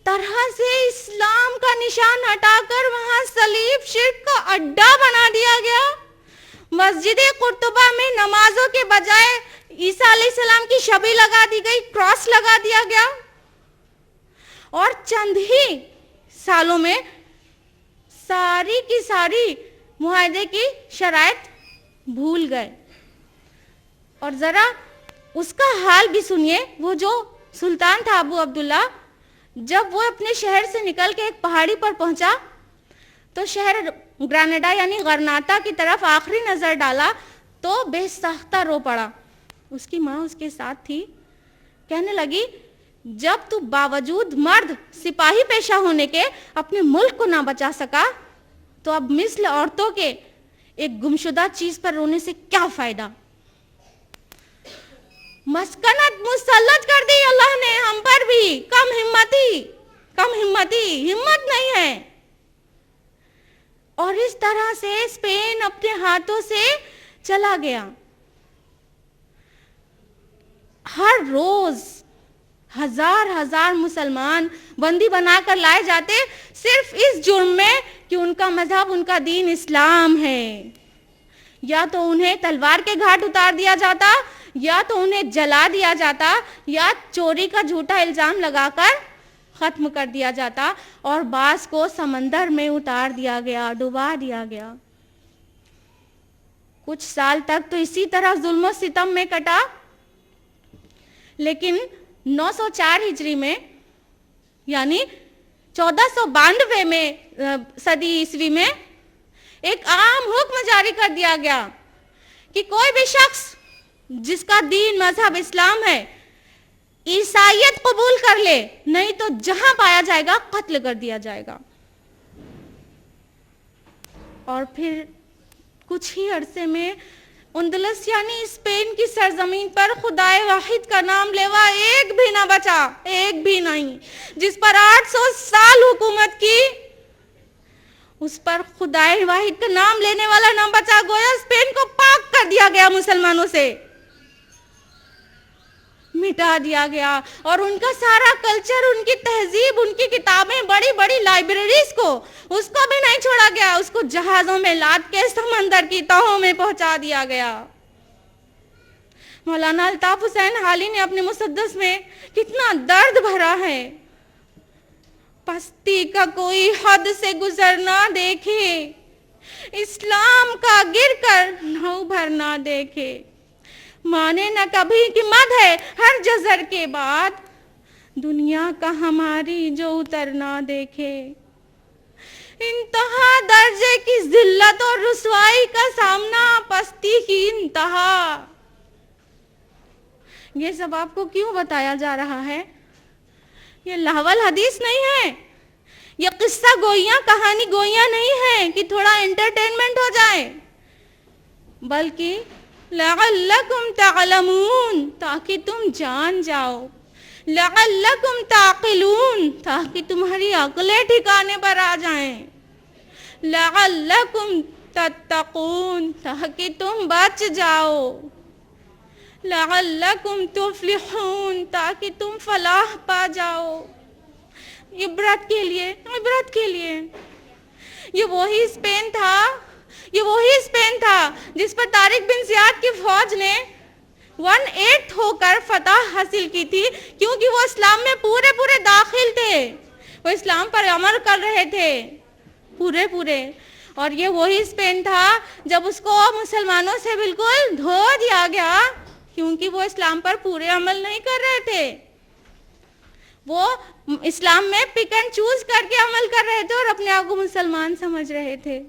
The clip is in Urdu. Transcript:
طرح سے اسلام کا نشان ہٹا کر وہاں صلیب شرک کا اڈا بنا دیا گیا. مسجد قرطبہ میں نمازوں کے بجائے عیسیٰ علیہ السلام کی شبیہ لگا دی گئی, کراس لگا دیا گیا, اور چند ہی سالوں میں ساری کی ساری معاہدے کی شرائط بھول گئے. اور ذرا اس کا حال بھی سنیے. وہ جو سلطان تھا ابو عبداللہ, جب وہ اپنے شہر سے نکل کے ایک پہاڑی پر پہنچا تو شہر گرانیڈا یعنی غرناطہ کی طرف آخری نظر ڈالا تو بے ساختہ رو پڑا. اس کی ماں اس کے ساتھ تھی. کہنے لگی, جب تو باوجود مرد سپاہی پیشہ ہونے کے اپنے ملک کو نہ بچا سکا تو اب مثل عورتوں کے ایک گمشدہ چیز پر رونے سے کیا فائدہ. مسکنت مسلط کر دی اللہ نے ہم پر بھی. کم ہمتی ہمت نہیں ہے. اور اس طرح سے اسپین اپنے ہاتھوں سے چلا گیا. ہر روز ہزار مسلمان بندی بنا کر لائے جاتے صرف اس جرم میں کہ ان کا مذہب, ان کا دین اسلام ہے. یا تو انہیں تلوار کے گھاٹ اتار دیا جاتا, یا تو انہیں جلا دیا جاتا, یا چوری کا جھوٹا الزام لگا کر ختم کر دیا جاتا, اور بعض کو سمندر میں اتار دیا گیا, ڈبا دیا گیا. کچھ سال تک تو اسی طرح ظلم و ستم میں کٹا. لیکن 904 ہجری میں یعنی 1492 میں صدی عیسوی میں ایک عام حکم جاری کر دیا گیا کہ کوئی بھی شخص جس کا دین مذہب اسلام ہے عیسائیت قبول کر لے, نہیں تو جہاں پایا جائے گا قتل کر دیا جائے گا. اور پھر کچھ ہی عرصے میں اندلس یعنی اسپین کی سرزمین پر خدائے واحد کا نام لیوا ایک بھی نہ بچا, ایک بھی نہیں. جس پر 800 سال حکومت کی اس پر خدائے واحد کا نام لینے والا نہ بچا. گویا اسپین کو پاک کر دیا گیا, مسلمانوں سے مٹا دیا گیا. اور ان کا سارا کلچر, ان کی تہذیب, ان کی کتابیں, بڑی بڑی لائبریریز کو اس کو بھی نہیں چھوڑا گیا. اس کو جہازوں میں لاد کے سمندر کی تہوں میں پہنچا دیا گیا. مولانا الطاف حسین حالی نے اپنے مسدس میں کتنا درد بھرا ہے. پستی کا کوئی حد سے گزر نہ دیکھے, اسلام کا گر کر نہ ابھر نہ دیکھے. مانے نہ کبھی کہ مد ہے ہر جزر کے بعد, دنیا کا ہماری جو اتر نہ دیکھے. انتہا درجے کی ذلت اور رسوائی کا سامنا, پستی کی انتہا. یہ سب آپ کو کیوں بتایا جا رہا ہے؟ یہ لاول حدیث نہیں ہے, یہ قصہ گوئیاں, کہانی گوئیاں نہیں ہیں کہ تھوڑا انٹرٹینمنٹ ہو جائے, بلکہ لعلکم تعلمون, تاکہ تم جان جاؤ, لعلکم تعقلون, تاکہ تمہاری عقلیں ٹھکانے پر آ جائیں, لعلکم تتقون, تاکہ تم بچ جاؤ, لعلکم تفلحون, تاکہ تم فلاح پا جاؤ. عبرت کے لیے, عبرت کے لیے. یہ وہی اسپین تھا جس پر طارق بن زیاد کی فوج نے 1/8 ہو کر فتح حاصل کی تھی, کیونکہ وہ اسلام میں پورے داخل تھے, وہ اسلام پر عمل کر رہے تھے پورے. اور یہ وہی اسپین تھا جب اس کو مسلمانوں سے بالکل دھو دیا گیا, کیونکہ وہ اسلام پر پورے عمل نہیں کر رہے تھے. وہ اسلام میں پک اینڈ چوز کر کے عمل کر رہے تھے اور اپنے آپ کو مسلمان سمجھ رہے تھے.